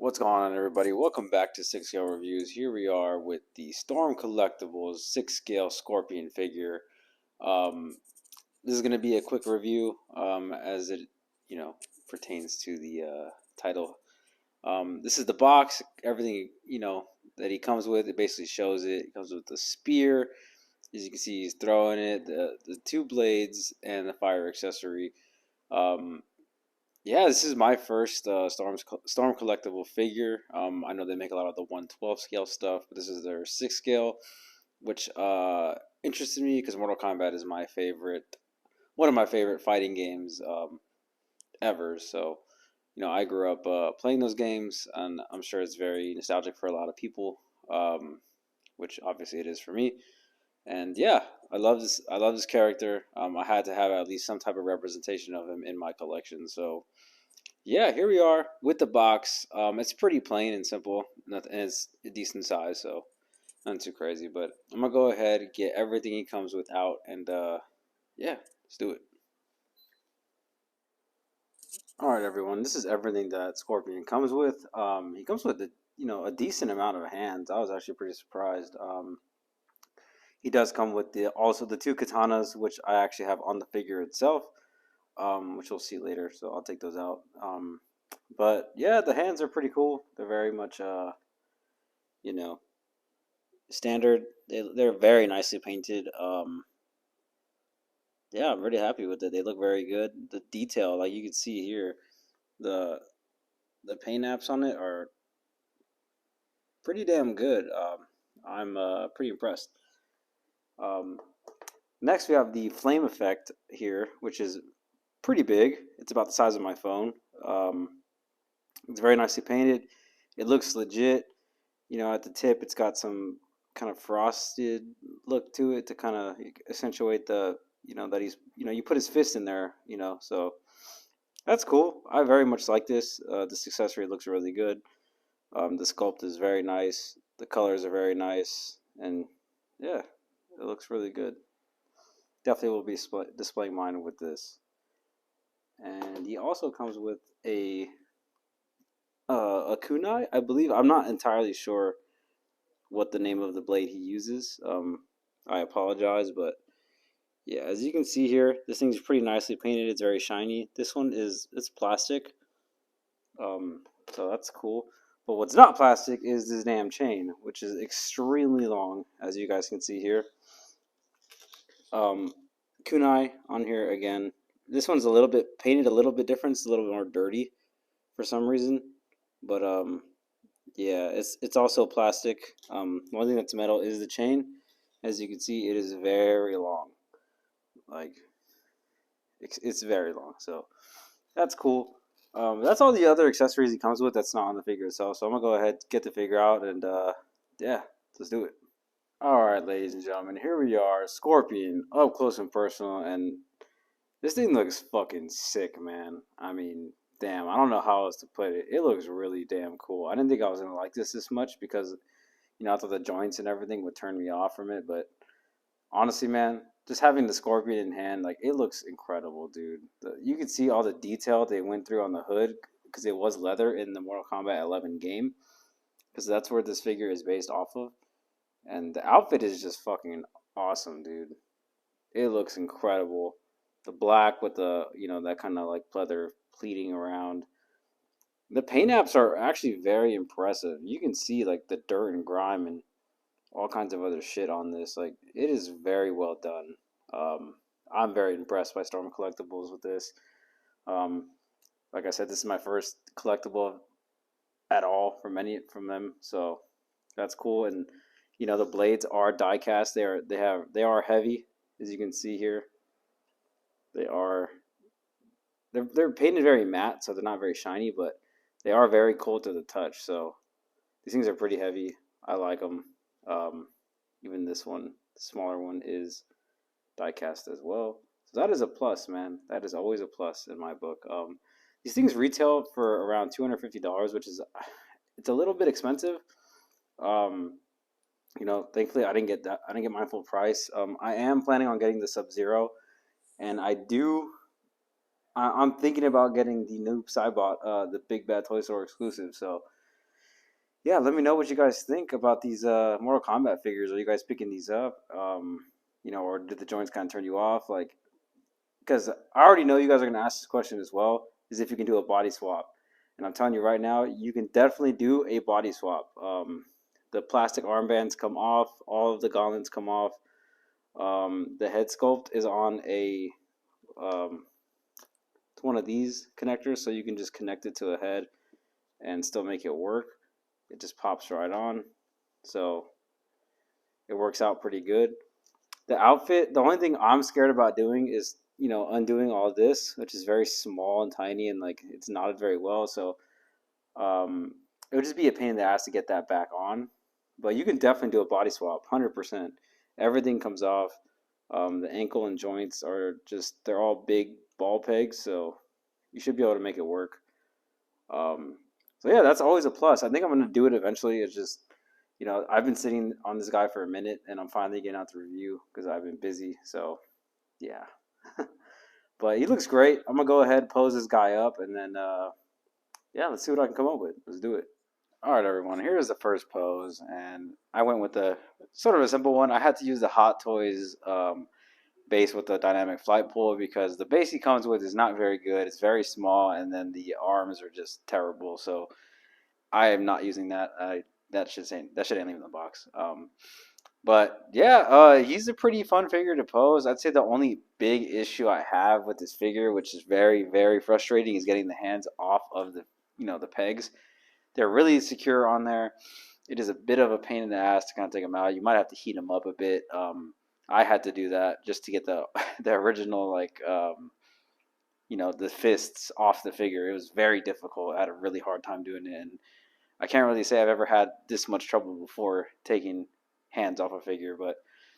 What's going on, everybody? Welcome back to 6 Scale Reviews. Here we are with the Storm Collectibles 6 Scale Scorpion figure. Um, this is going to be a quick review as it, you know, pertains to the title. This is the box. Everything, that he comes with, it basically shows it. It comes with the spear. As you can see, he's throwing it, the two blades, and the fire accessory. Um, yeah, this is my first Storm collectible figure. I know they make a lot of the 1/12 scale stuff, but this is their 6 scale, which interested me because Mortal Kombat is one of my favorite fighting games ever. So, I grew up playing those games, and I'm sure it's very nostalgic for a lot of people, which obviously it is for me. And yeah, I love this. I love this character. I had to have at least some type of representation of him in my collection. So yeah, here we are with the box. It's pretty plain and simple, nothing, and it's a decent size, so nothing too crazy. But I'm gonna go ahead and get everything he comes with out, and yeah, let's do it. All right, everyone. This is everything that Scorpion comes with. He comes with a decent amount of hands. I was actually pretty surprised. He does come with the two katanas, which I actually have on the figure itself, which we'll see later. So I'll take those out. But yeah, the hands are pretty cool. They're very much you know, standard. They're very nicely painted. Yeah, I'm really happy with it. They look very good. The detail, like you can see here, the the paint apps on it are pretty damn good. I'm pretty impressed. Um, Next we have the flame effect here, which is pretty big. It's about the size of my phone. Um, it's very nicely painted. It looks legit. At the tip, it's got some kind of frosted look to it to kind of accentuate that you put his fist in there, so that's cool. I very much like this. This accessory looks really good. The sculpt is very nice. The colors are very nice. And yeah, it looks really good. Definitely will be displaying mine with this. And he also comes with a kunai, I believe. I'm not entirely sure what the name of the blade he uses. I apologize, but yeah, as you can see here, this thing's pretty nicely painted. It's very shiny. This one it's plastic, so that's cool. But what's not plastic is this damn chain, which is extremely long, as you guys can see here. Um, Kunai on here again. This one's a little bit painted a little bit different. It's a little bit more dirty for some reason, but yeah, it's also plastic. One thing that's metal is the chain. As you can see, it is very long. Like it's very long. So that's cool. That's all the other accessories he comes with. That's not on the figure itself. So I'm gonna go ahead get the figure out and yeah, let's do it. All right, ladies and gentlemen, here we are, Scorpion, up close and personal, and this thing looks fucking sick, man. I mean, damn, I don't know how else to put it. It looks really damn cool. I didn't think I was gonna like this much because I thought the joints and everything would turn me off from it, but honestly, man, just having the Scorpion in hand, like it looks incredible, dude. You can see all the detail they went through on the hood because it was leather in the Mortal Kombat 11 game, because that's where this figure is based off of, and the outfit is just fucking awesome, dude. It looks incredible. The black with the that kind of like pleather pleating around. The paint apps are actually very impressive. You can see like the dirt and grime and all kinds of other shit on this. Like it is very well done. I'm very impressed by Storm Collectibles with this. Um, like I said, this is my first collectible at all from them, so that's cool. And the blades are die cast. They are heavy, as you can see here. They are they're painted very matte, so they're not very shiny, but they are very cool to the touch. So these things are pretty heavy. I like them. Um, Even this one, the smaller one, is die cast as well. So that is a plus, man. That is always a plus in my book. These things retail for around $250, which is it's a little bit expensive. Um, Thankfully I didn't get that. I didn't get mine full price. I am planning on getting the Sub Zero, and I'm thinking about getting the new Cybot, the Big Bad Toy Store exclusive. So yeah, let me know what you guys think about these Mortal Kombat figures. Are you guys picking these up? Or did the joints kind of turn you off? Like, because I already know you guys are going to ask this question as well, is if you can do a body swap. And I'm telling you right now, you can definitely do a body swap. The plastic armbands come off, all of the gauntlets come off. The head sculpt is on a um, one of these connectors, so you can just connect it to a head and still make it work. It just pops right on, so it works out pretty good. The outfit, the only thing I'm scared about doing is undoing all this, which is very small and tiny, and like it's knotted very well. So it would just be a pain in the ass to get that back on. But you can definitely do a body swap, 100%. Everything comes off. The ankle and joints are they're all big ball pegs, so you should be able to make it work. Um, so yeah, that's always a plus. I think I'm gonna do it eventually. It's just, I've been sitting on this guy for a minute, and I'm finally getting out the review because I've been busy. So yeah, but he looks great. I'm gonna go ahead pose this guy up, and then yeah, let's see what I can come up with. Let's do it. All right, everyone. Here's the first pose, and I went with the sort of a simple one. I had to use the Hot Toys base with the dynamic flight pull because the base he comes with is not very good. It's very small, and then the arms are just terrible. So I am not using that. That should ain't leaving the box. But yeah, he's a pretty fun figure to pose. I'd say the only big issue I have with this figure, which is very very frustrating, is getting the hands off of the pegs. They're really secure on there. It is a bit of a pain in the ass to kind of take them out. You might have to heat them up a bit. I had to do that just to get the the original the fists off the figure. It was very difficult. I had a really hard time doing it, and I can't really say I've ever had this much trouble before taking hands off a figure. But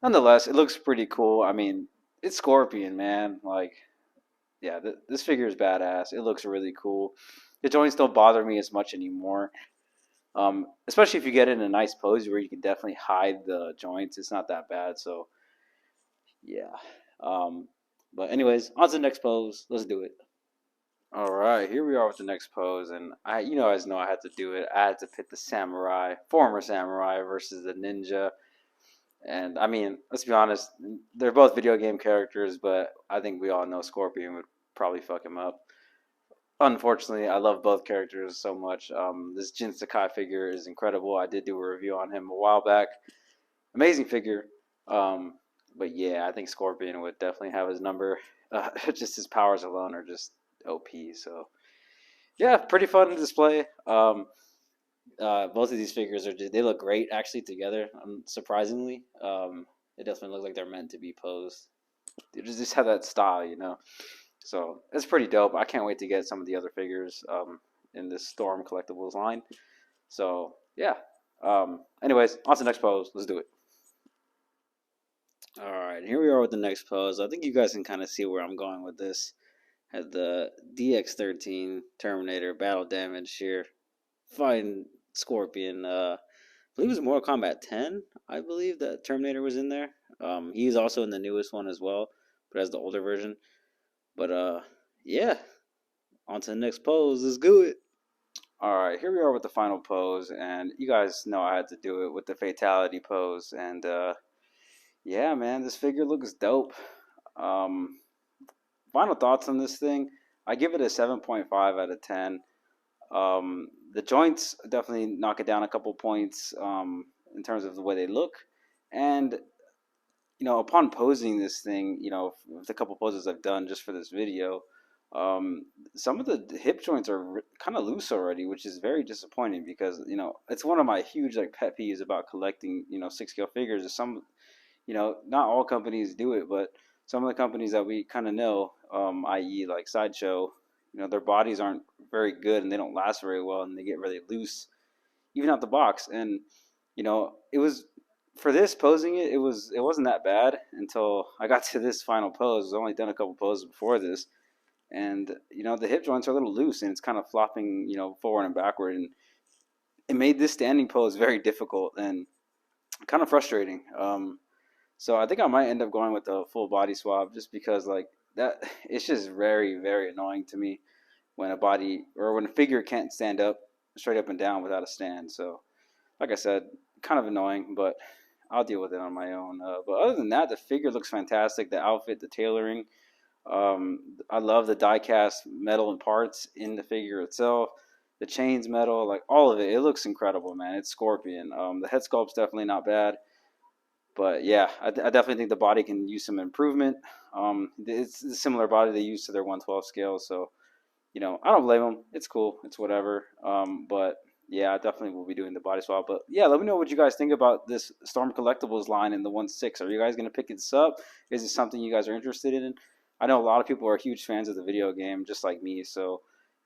nonetheless, it looks pretty cool. I mean, it's Scorpion, man. Like, yeah, this figure is badass. It looks really cool. The joints don't bother me as much anymore. Especially if you get in a nice pose where you can definitely hide the joints. It's not that bad. So yeah. Um, but anyways, on to the next pose. Let's do it. All right, here we are with the next pose, and guys know I had to do it. I had to pit the samurai, former samurai, versus the ninja. And I mean, let's be honest, they're both video game characters, but I think we all know Scorpion would probably fuck him up. Unfortunately, I love both characters so much. This Jin Sakai figure is incredible. I did do a review on him a while back. Amazing figure. Um, but yeah, I think Scorpion would definitely have his number. Just his powers alone are just OP. So yeah, pretty fun to display. Both of these figures they look great actually together. Surprisingly, it definitely looks like they're meant to be posed. They just have that style. So it's pretty dope. I can't wait to get some of the other figures in this Storm Collectibles line. So yeah. Anyways, on to the next pose. Let's do it. All right, here we are with the next pose. I think you guys can kind of see where I'm going with this. Had the DX13 Terminator battle damage here, fighting Scorpion. I believe it was Mortal Kombat 10. I believe that Terminator was in there. He's also in the newest one as well, but as the older version. But yeah, on to the next pose. Let's do it. All right, here we are with the final pose, and you guys know I had to do it with the fatality pose. And yeah, man, this figure looks dope. Um, Final thoughts on this thing. I give it a 7.5 out of 10. The joints definitely knock it down a couple points in terms of the way they look. And, upon posing this thing, with a couple poses I've done just for this video, some of the hip joints are kind of loose already, which is very disappointing because, it's one of my huge pet peeves about collecting, 6 scale figures. Is not all companies do it, but some of the companies that we kind of know, i.e., like Sideshow, their bodies aren't very good and they don't last very well and they get really loose, even out the box. And it was for this posing it wasn't that bad until I got to this final pose. I've only done a couple poses before this, and the hip joints are a little loose and it's kind of flopping, forward and backward, and it made this standing pose very difficult and kind of frustrating. So I think I might end up going with a full body swap just because that it's just very very annoying to me when a figure can't stand up straight up and down without a stand. So like I said, kind of annoying, but I'll deal with it on my own. But other than that, the figure looks fantastic. The outfit, the tailoring. I love the die-cast metal and parts in the figure itself. The chains metal, like all of it. It looks incredible, man. It's Scorpion. The head sculpt's definitely not bad. But yeah, I definitely think the body can use some improvement. It's a similar body they use to their 112 scale, so I don't blame them. It's cool. It's whatever. But yeah, I definitely will be doing the body swap. But yeah, let me know what you guys think about this Storm Collectibles line in the 1/6. Are you guys gonna pick this up? Is it something you guys are interested in? I know a lot of people are huge fans of the video game, just like me. So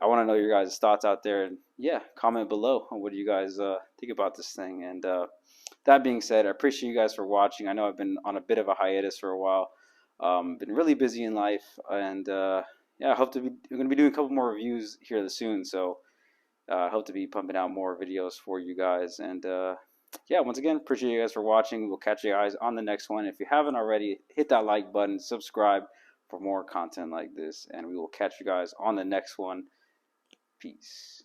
I want to know your guys' thoughts out there. And yeah, comment below on what do you guys think about this thing. And that being said, I appreciate you guys for watching. I know I've been on a bit of a hiatus for a while. Been really busy in life, and yeah, I hope to be. I'm going to be doing a couple more reviews here soon, so I hope to be pumping out more videos for you guys. And yeah, once again, appreciate you guys for watching. We'll catch you guys on the next one. If you haven't already, hit that like button, subscribe for more content like this, and we will catch you guys on the next one. Peace.